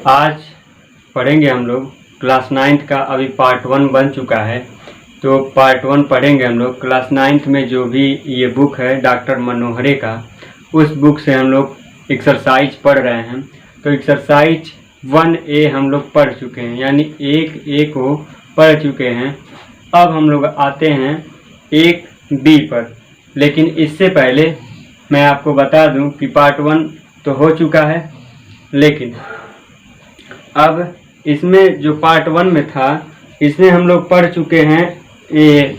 आज पढ़ेंगे हम लोग क्लास 9th का। अभी पार्ट 1 बन चुका है, तो पार्ट 1 पढ़ेंगे हम लोग। क्लास 9th में जो भी ये बुक है डॉक्टर मनोहरे का, उस बुक से हम लोग एक्सरसाइज पढ़ रहे हैं। तो एक्सरसाइज 1A हम लोग पढ़ चुके हैं, यानी 1A को पढ़ चुके हैं। अब हम लोग आते हैं 1B पर। लेकिन इससे पहले मैं आपको बता दूं कि पार्ट 1 तो हो चुका है, लेकिन अब इसमें जो पार्ट 1 में था, इसमें हम लोग पढ़ चुके हैं ये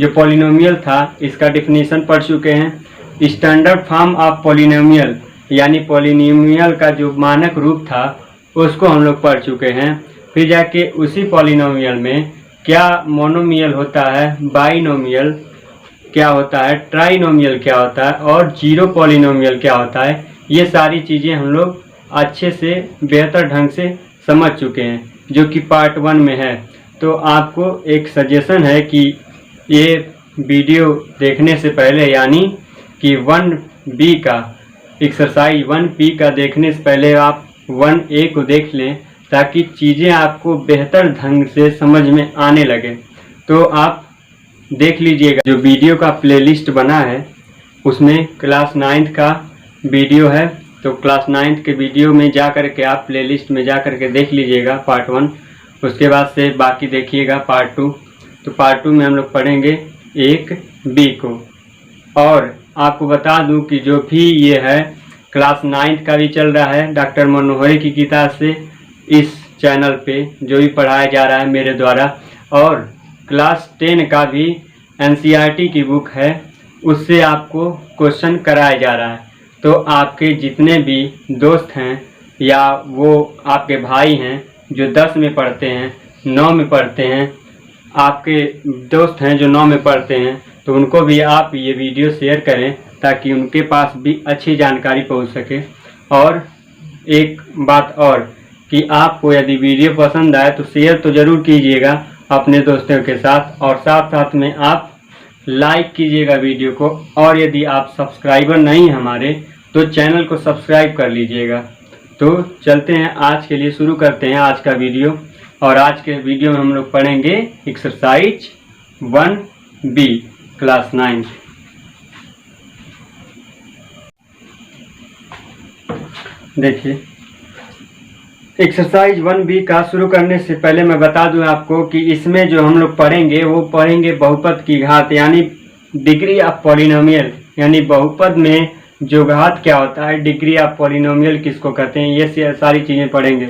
जो पॉलिनोमियल था, इसका डेफिनेशन पढ़ चुके हैं। स्टैंडर्ड फॉर्म ऑफ पॉलिनोमियल, यानी पॉलिनोमियल का जो मानक रूप था उसको हम लोग पढ़ चुके हैं। फिर जाके उसी पॉलिनोमियल में क्या मोनोमियल होता है, बाइनोमियल क्या होता है, ट्राइनोमियल क्या होता है और जीरो पॉलिनोमियल क्या होता है, ये सारी चीज़ें हम लोग अच्छे से बेहतर ढंग से समझ चुके हैं, जो कि पार्ट 1 में है। तो आपको एक सजेशन है कि ये वीडियो देखने से पहले, यानी कि 1B का एक्सरसाइज 1P का देखने से पहले आप 1A को देख लें, ताकि चीज़ें आपको बेहतर ढंग से समझ में आने लगे। तो आप देख लीजिएगा, जो वीडियो का प्लेलिस्ट बना है उसमें क्लास 9th का वीडियो है। तो क्लास 9th के वीडियो में जा कर के आप प्लेलिस्ट में जा कर के देख लीजिएगा पार्ट 1। उसके बाद से बाकी देखिएगा पार्ट 2। तो पार्ट 2 में हम लोग पढ़ेंगे 1B को। और आपको बता दूं कि जो भी ये है क्लास 9th का भी चल रहा है डॉक्टर मनोहरे की किताब से, इस चैनल पे जो भी पढ़ाया जा रहा है मेरे द्वारा। और क्लास 10 का भी NCERT की बुक है, उससे आपको क्वेश्चन कराया जा रहा है। तो आपके जितने भी दोस्त हैं या वो आपके भाई हैं जो 10 में पढ़ते हैं, 9 में पढ़ते हैं, आपके दोस्त हैं जो 9 में पढ़ते हैं, तो उनको भी आप ये वीडियो शेयर करें ताकि उनके पास भी अच्छी जानकारी पहुंच सके। और एक बात और कि आपको यदि वीडियो पसंद आए तो शेयर तो ज़रूर कीजिएगा अपने दोस्तों के साथ, और साथ साथ में आप लाइक कीजिएगा वीडियो को। और यदि आप सब्सक्राइबर नहीं हैं हमारे, तो चैनल को सब्सक्राइब कर लीजिएगा। तो चलते हैं, आज के लिए शुरू करते हैं आज का वीडियो। और आज के वीडियो में हम लोग पढ़ेंगे एक्सरसाइज 1B क्लास 9। देखिए, एक्सरसाइज 1B का शुरू करने से पहले मैं बता दूं आपको कि इसमें जो हम लोग पढ़ेंगे वो पढ़ेंगे बहुपद की घात, यानी डिग्री ऑफ पॉलिनोमियल। यानी बहुपद में जो घात क्या होता है, डिग्री ऑफ पॉलिनोमियल किसको कहते हैं, ये सारी चीज़ें पढ़ेंगे।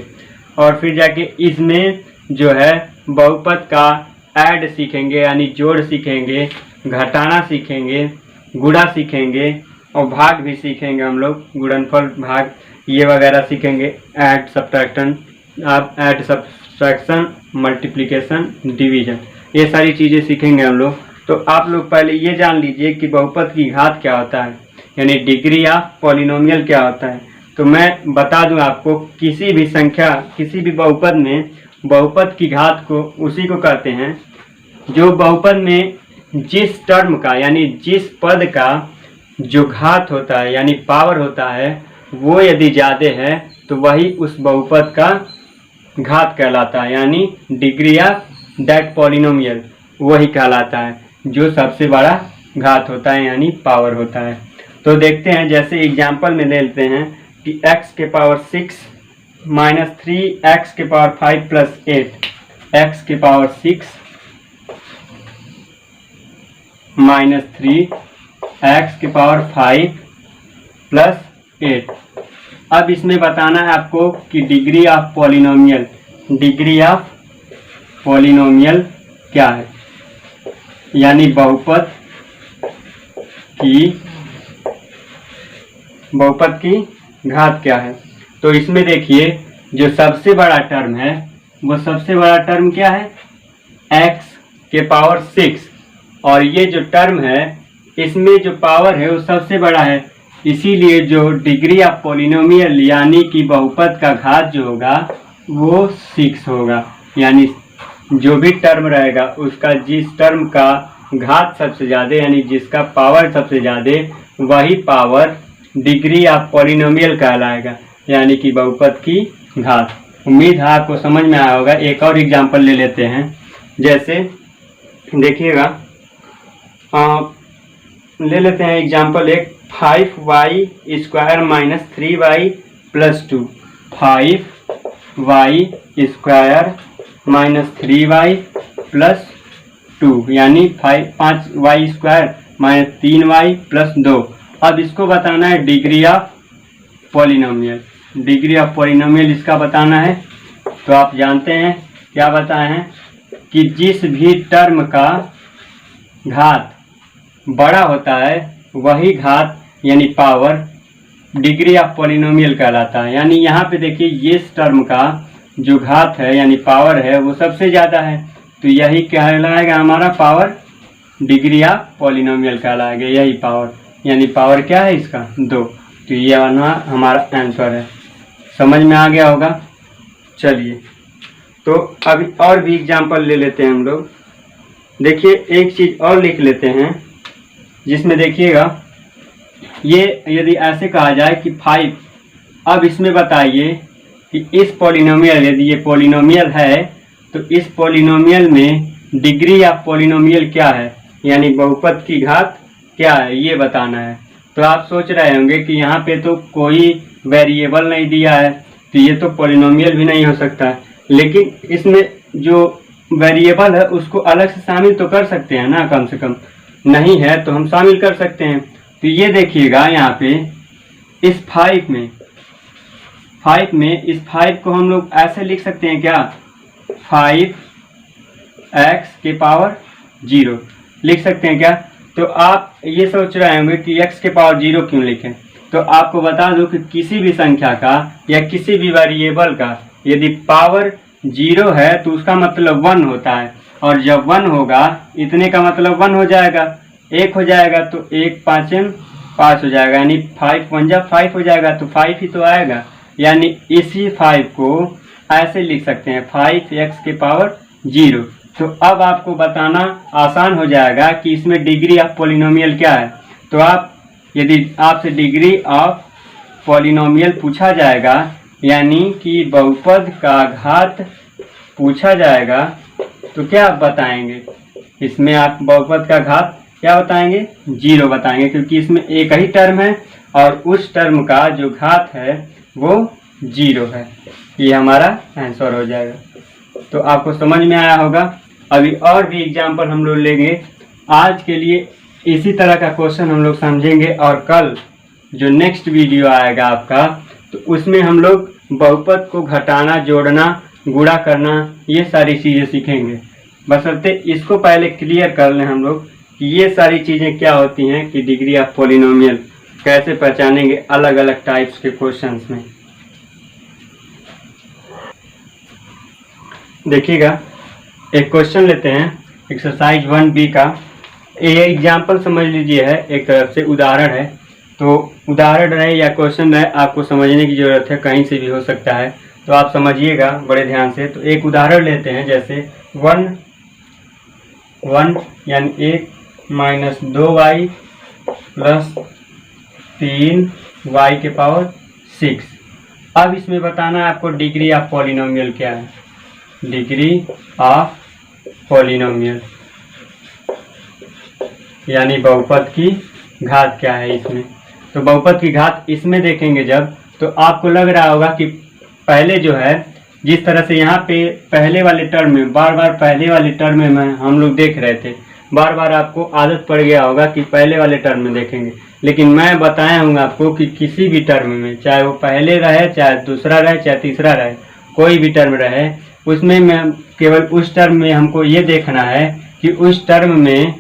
और फिर जाके इसमें जो है बहुपद का ऐड सीखेंगे, यानी जोड़ सीखेंगे, घटाना सीखेंगे, गुणा सीखेंगे और भाग भी सीखेंगे हम लोग, गुणनफल, भाग, ये वगैरह सीखेंगे। ऐड सब्ट्रैक्शन, आप ऐड सब्ट्रैक्शन, मल्टीप्लिकेशन, डिवीजन, ये सारी चीज़ें सीखेंगे हम लोग। तो आप लोग पहले ये जान लीजिए कि बहुपद की घात क्या होता है, यानी डिग्री ऑफ पॉलिनोमियल क्या होता है। तो मैं बता दूं आपको, किसी भी संख्या, किसी भी बहुपद में बहुपद की घात को उसी को कहते हैं जो बहुपद में जिस टर्म का, यानी जिस पद का जो घात होता है, यानी पावर होता है, वो यदि ज़्यादा है तो वही उस बहुपद का घात कहलाता है, यानी डिग्री ऑफ दैट पॉलिनोमियल वही कहलाता है, जो सबसे बड़ा घात होता है, यानी पावर होता है। तो देखते हैं, जैसे एग्जाम्पल में ले लेते हैं कि x के पावर 6 माइनस 3x के पावर 5 प्लस 8, x के पावर 6 माइनस 3x के पावर 5 प्लस 8। अब इसमें बताना है आपको कि degree of polynomial, degree of polynomial क्या है, यानी बहुपद की घात क्या है। तो इसमें देखिए, जो सबसे बड़ा टर्म है वो सबसे बड़ा टर्म क्या है, x के पावर 6, और ये जो टर्म है इसमें जो पावर है वो सबसे बड़ा है। इसीलिए जो डिग्री ऑफ पॉलिनोमियल, यानी कि बहुपद का घात जो होगा वो 6 होगा। यानी जो भी टर्म रहेगा उसका जिस टर्म का घात सबसे ज़्यादा, यानी जिसका पावर सबसे ज़्यादा, वही पावर डिग्री ऑफ पॉलिनोमियल कहलाएगा, यानी कि बहुपद की घात। उम्मीद है आपको समझ में आया होगा। एक और एग्जांपल ले लेते हैं। जैसे देखिएगा, ले लेते हैं एग्जांपल एक, 5y² minus 3y plus 2। 5y² minus 3y plus 2 यानी 5y² माइनस 3y प्लस 2। अब इसको बताना है degree of polynomial. Degree of polynomial इसका बताना है। तो आप जानते हैं क्या बताए हैं कि जिस भी टर्म का घात बड़ा होता है वही घात यानी पावर डिग्री ऑफ पॉलिनोमियल कहलाता है। यानी यहाँ पे देखिए, ये टर्म का जो घात है यानी पावर है वो सबसे ज़्यादा है, तो यही कहलाएगा हमारा पावर डिग्री ऑफ पॉलिनोमियल कहलाएगा। यही पावर यानी पावर क्या है इसका 2। तो ये हमारा आंसर है। समझ में आ गया होगा। चलिए, तो अभी और भी एग्जांपल ले लेते हैं हम लोग। देखिए एक चीज़ और लिख लेते हैं जिसमें देखिएगा, ये यदि ऐसे कहा जाए कि 5, अब इसमें बताइए कि इस पॉलिनोमियल, यदि ये पॉलिनोमियल है तो इस पॉलिनोमियल में डिग्री ऑफ पॉलिनोमियल क्या है यानी बहुपद की घात क्या है, ये बताना है। तो आप सोच रहे होंगे कि यहाँ पे तो कोई वेरिएबल नहीं दिया है, तो ये तो पॉलिनोमियल भी नहीं हो सकता है। लेकिन इसमें जो वेरिएबल है उसको अलग से शामिल तो कर सकते हैं ना, कम से कम। नहीं है तो हम शामिल कर सकते हैं। तो ये देखिएगा यहाँ पे इस 5 में इस 5 को हम लोग ऐसे लिख सकते हैं क्या, 5x⁻0 लिख सकते हैं क्या। तो आप ये सोच रहे होंगे कि x⁻0 क्यों लिखें। तो आपको बता दूं कि किसी भी संख्या का या किसी भी वेरिएबल का यदि पावर 0 है तो उसका मतलब 1 होता है, और जब 1 होगा इतने का मतलब 1 हो जाएगा, 1 हो जाएगा तो 1 5 5 हो जाएगा, यानी 5 1 5 हो जाएगा, तो 5 ही तो आएगा। यानी इसी 5 को ऐसे लिख सकते हैं 5x⁻0। तो अब आपको बताना आसान हो जाएगा कि इसमें डिग्री ऑफ पॉलिनोमियल क्या है। तो आप यदि आपसे डिग्री ऑफ पॉलिनोमियल पूछा जाएगा यानी कि बहुपद का घात पूछा जाएगा तो क्या आप बताएंगे, इसमें आप बहुपद का घात क्या बताएंगे, 0 बताएंगे, क्योंकि इसमें एक ही टर्म है और उस टर्म का जो घात है वो 0 है। ये हमारा आंसर हो जाएगा। तो आपको समझ में आया होगा। अभी और भी एग्जाम्पल हम लोग लेंगे। आज के लिए इसी तरह का क्वेश्चन हम लोग समझेंगे, और कल जो नेक्स्ट वीडियो आएगा आपका, तो उसमें हम लोग बहुपद को घटाना, जोड़ना, गुणा करना, ये सारी चीज़ें सीखेंगे। बशर्ते इसको पहले क्लियर कर लें हम लोग कि ये सारी चीज़ें क्या होती हैं, कि डिग्री ऑफ पॉलिनोमियल कैसे पहचानेंगे अलग अलग टाइप्स के क्वेश्चंस में। देखिएगा, एक क्वेश्चन लेते हैं एक्सरसाइज 1B का। ये एग्जाम्पल समझ लीजिए है, एक तरफ से उदाहरण है। तो उदाहरण रहे या क्वेश्चन रहे, आपको समझने की ज़रूरत है, कहीं से भी हो सकता है, तो आप समझिएगा बड़े ध्यान से। तो एक उदाहरण लेते हैं, जैसे 1 यानी 1 माइनस 2y प्लस 3y⁻6। अब इसमें बताना है आपको डिग्री ऑफ पॉलिनोमियल क्या है, डिग्री ऑफ पॉलिनोमियल यानी बहुपद की घात क्या है इसमें। तो बहुपद की घात इसमें देखेंगे जब, तो आपको लग रहा होगा कि पहले जो है, जिस तरह से यहाँ पे पहले वाले टर्म में बार बार पहले वाले टर्म में हम लोग देख रहे थे, बार बार आपको आदत पड़ गया होगा कि पहले वाले टर्म में देखेंगे। लेकिन मैं बताया हूँ आपको कि किसी भी टर्म में, चाहे वो पहले रहे, चाहे दूसरा रहे, चाहे तीसरा रहे, कोई भी टर्म रहे, उसमें मैं केवल उस टर्म में हमको ये देखना है कि उस टर्म में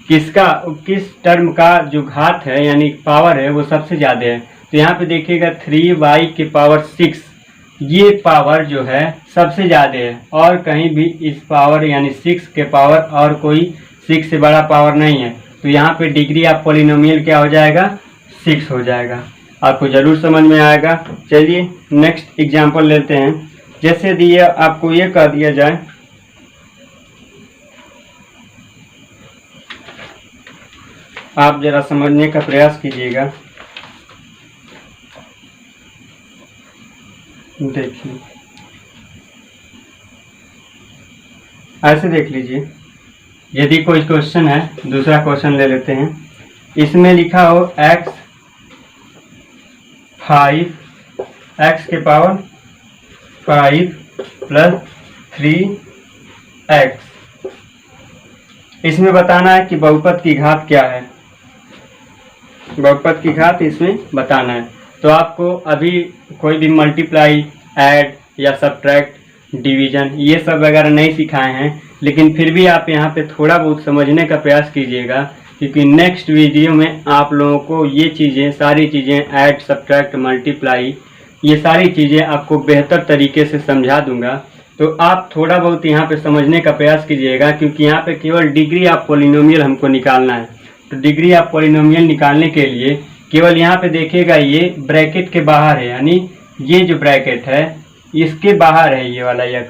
किस टर्म का जो घात है यानी पावर है वो सबसे ज़्यादा है। तो यहाँ पे देखिएगा 3y⁻6, ये पावर जो है सबसे ज़्यादा है, और कहीं भी इस पावर यानी 6 के पावर और कोई 6 से बड़ा पावर नहीं है। तो यहाँ पे डिग्री ऑफ पॉलिनोमियल क्या हो जाएगा, 6 हो जाएगा। आपको ज़रूर समझ में आएगा। चलिए नेक्स्ट एग्जाम्पल लेते हैं। जैसे दिए आपको ये कह दिया जाए, आप जरा समझने का प्रयास कीजिएगा। देखिए ऐसे देख लीजिए, यदि कोई क्वेश्चन है, दूसरा क्वेश्चन ले लेते हैं। इसमें लिखा हो x 5 x के पावर 5 प्लस 3x। इसमें बताना है कि बहुपद की घात क्या है, बहुपद की घात इसमें बताना है। तो आपको अभी कोई भी मल्टीप्लाई, ऐड या सब्ट्रैक्ट, डिवीजन ये सब वगैरह नहीं सिखाए हैं, लेकिन फिर भी आप यहाँ पे थोड़ा बहुत समझने का प्रयास कीजिएगा, क्योंकि नेक्स्ट वीडियो में आप लोगों को ये चीज़ें, सारी चीज़ें, ऐड, सब्ट्रैक्ट, मल्टीप्लाई, ये सारी चीज़ें आपको बेहतर तरीके से समझा दूंगा। तो आप थोड़ा बहुत यहाँ पे समझने का प्रयास कीजिएगा, क्योंकि यहाँ पे केवल डिग्री ऑफ पॉलिनोमियल हमको निकालना है। तो डिग्री ऑफ पॉलिनोमियल निकालने के लिए केवल यहाँ पे देखिएगा, ये ब्रैकेट के बाहर है, यानी ये जो ब्रैकेट है इसके बाहर है ये वाला x।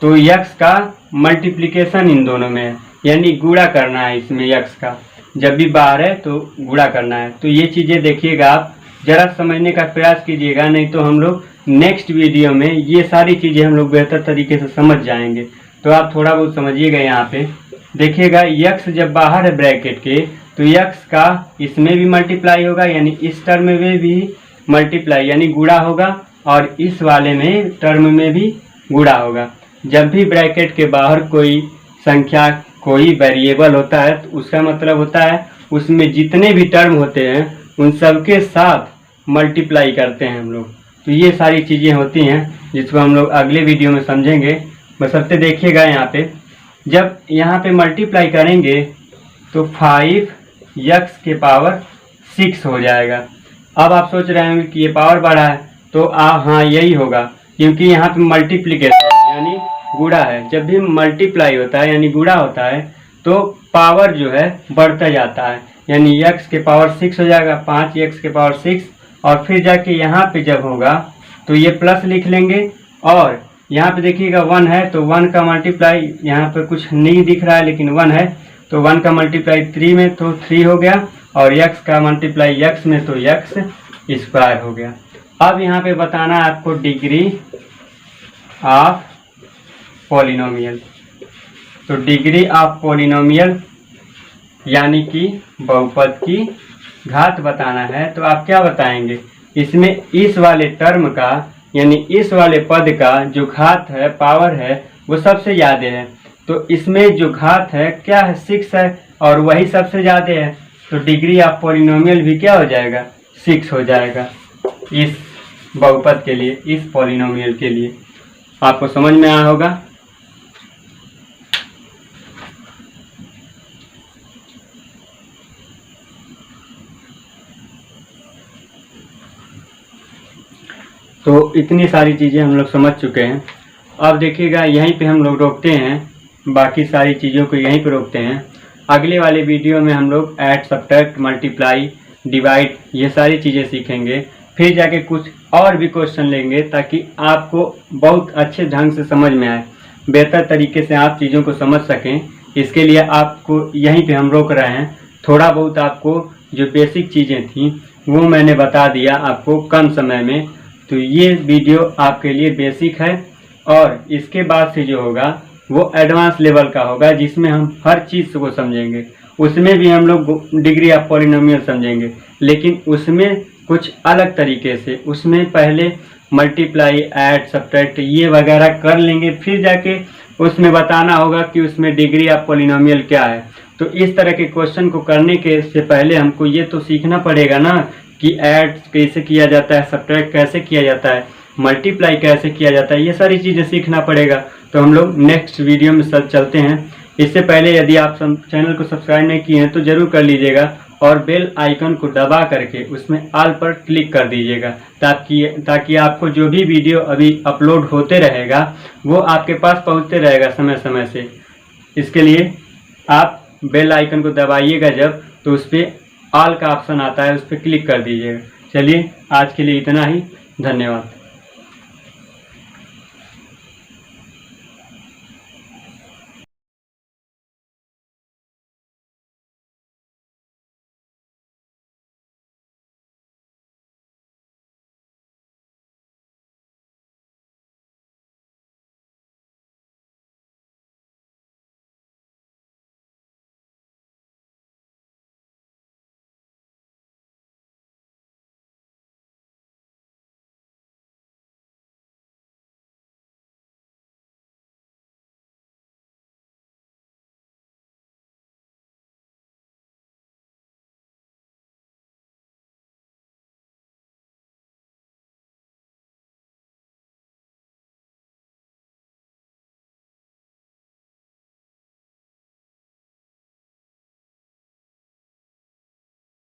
तो x का मल्टीप्लिकेशन इन दोनों में है, यानी गुणा करना है इसमें x का, जब भी बाहर है तो गुणा करना है। तो ये चीज़ें देखिएगा, आप ज़रा समझने का प्रयास कीजिएगा, नहीं तो हम लोग नेक्स्ट वीडियो में ये सारी चीज़ें हम लोग बेहतर तरीके से समझ जाएंगे। तो आप थोड़ा बहुत समझिएगा। यहाँ पे देखिएगा x जब बाहर है ब्रैकेट के, तो x का इसमें भी मल्टीप्लाई होगा, यानी इस टर्म में भी मल्टीप्लाई यानी गुणा होगा, और इस वाले में टर्म में भी गुणा होगा। जब भी ब्रैकेट के बाहर कोई संख्या, कोई वेरिएबल होता है, तो उसका मतलब होता है उसमें जितने भी टर्म होते हैं उन सबके साथ मल्टीप्लाई करते हैं हम लोग। तो ये सारी चीज़ें होती हैं जिसको हम लोग अगले वीडियो में समझेंगे। बशर्ते देखिएगा यहाँ पे, जब यहाँ पे मल्टीप्लाई करेंगे तो 5x के पावर 6 हो जाएगा। अब आप सोच रहे होंगे कि ये पावर बढ़ा है, तो हाँ यही होगा, क्योंकि यहाँ पे मल्टीप्लिकेशन यानी गुणा है। जब भी मल्टीप्लाई होता है यानी गुणा होता है, तो पावर जो है बढ़ता जाता है, यानी x के पावर 6 हो जाएगा, 5x के पावर 6। और फिर जाके यहाँ पे जब होगा तो ये प्लस लिख लेंगे, और यहाँ पे देखिएगा 1 है, तो 1 का मल्टीप्लाई, यहाँ पे कुछ नहीं दिख रहा है लेकिन 1 है, तो 1 का मल्टीप्लाई 3 में तो 3 हो गया, और x का मल्टीप्लाई x में तो x स्क्वायर हो गया। अब यहाँ पे बताना है आपको डिग्री ऑफ पॉलिनोमियल। तो डिग्री ऑफ पॉलिनोमियल यानी कि बहुपद की घात बताना है। तो आप क्या बताएंगे, इसमें इस वाले टर्म का यानी इस वाले पद का जो घात है, पावर है, वो सबसे ज़्यादा है। तो इसमें जो घात है क्या है, 6 है, और वही सबसे ज़्यादा है। तो डिग्री ऑफ पॉलिनोमियल भी क्या हो जाएगा, 6 हो जाएगा इस बहुपद के लिए, इस पॉलिनोमियल के लिए। आपको समझ में आया होगा। तो इतनी सारी चीज़ें हम लोग समझ चुके हैं। अब देखिएगा यहीं पे हम लोग रोकते हैं, बाकी सारी चीज़ों को यहीं पे रोकते हैं। अगले वाले वीडियो में हम लोग ऐड, सब्ट्रैक्ट, मल्टीप्लाई, डिवाइड ये सारी चीज़ें सीखेंगे। फिर जाके कुछ और भी क्वेश्चन लेंगे, ताकि आपको बहुत अच्छे ढंग से समझ में आए, बेहतर तरीके से आप चीज़ों को समझ सकें। इसके लिए आपको यहीं पे हम रोक रहे हैं। थोड़ा बहुत आपको जो बेसिक चीज़ें थी वो मैंने बता दिया आपको कम समय में। तो ये वीडियो आपके लिए बेसिक है, और इसके बाद से जो होगा वो एडवांस लेवल का होगा, जिसमें हम हर चीज़ को समझेंगे। उसमें भी हम लोग डिग्री ऑफ पॉलिनोमियल समझेंगे, लेकिन उसमें कुछ अलग तरीके से। उसमें पहले मल्टीप्लाई, ऐड, सब्ट्रैक्ट ये वगैरह कर लेंगे, फिर जाके उसमें बताना होगा कि उसमें डिग्री ऑफ पॉलिनोमियल क्या है। तो इस तरह के क्वेश्चन को करने के से पहले हमको ये तो सीखना पड़ेगा ना कि ऐड कैसे किया जाता है, सब्ट्रैक्ट कैसे किया जाता है, मल्टीप्लाई कैसे किया जाता है, ये सारी चीज़ें सीखना पड़ेगा। तो हम लोग नेक्स्ट वीडियो में सब चलते हैं। इससे पहले यदि आप चैनल को सब्सक्राइब नहीं किए हैं तो ज़रूर कर लीजिएगा, और बेल आइकन को दबा करके उसमें ऑल पर क्लिक कर दीजिएगा, ताकि आपको जो भी वीडियो अभी अपलोड होते रहेगा वो आपके पास पहुंचते रहेगा समय समय से। इसके लिए आप बेल आइकन को दबाइएगा जब, तो उस पर ऑल का ऑप्शन आता है, उस पर क्लिक कर दीजिएगा। चलिए आज के लिए इतना ही, धन्यवाद।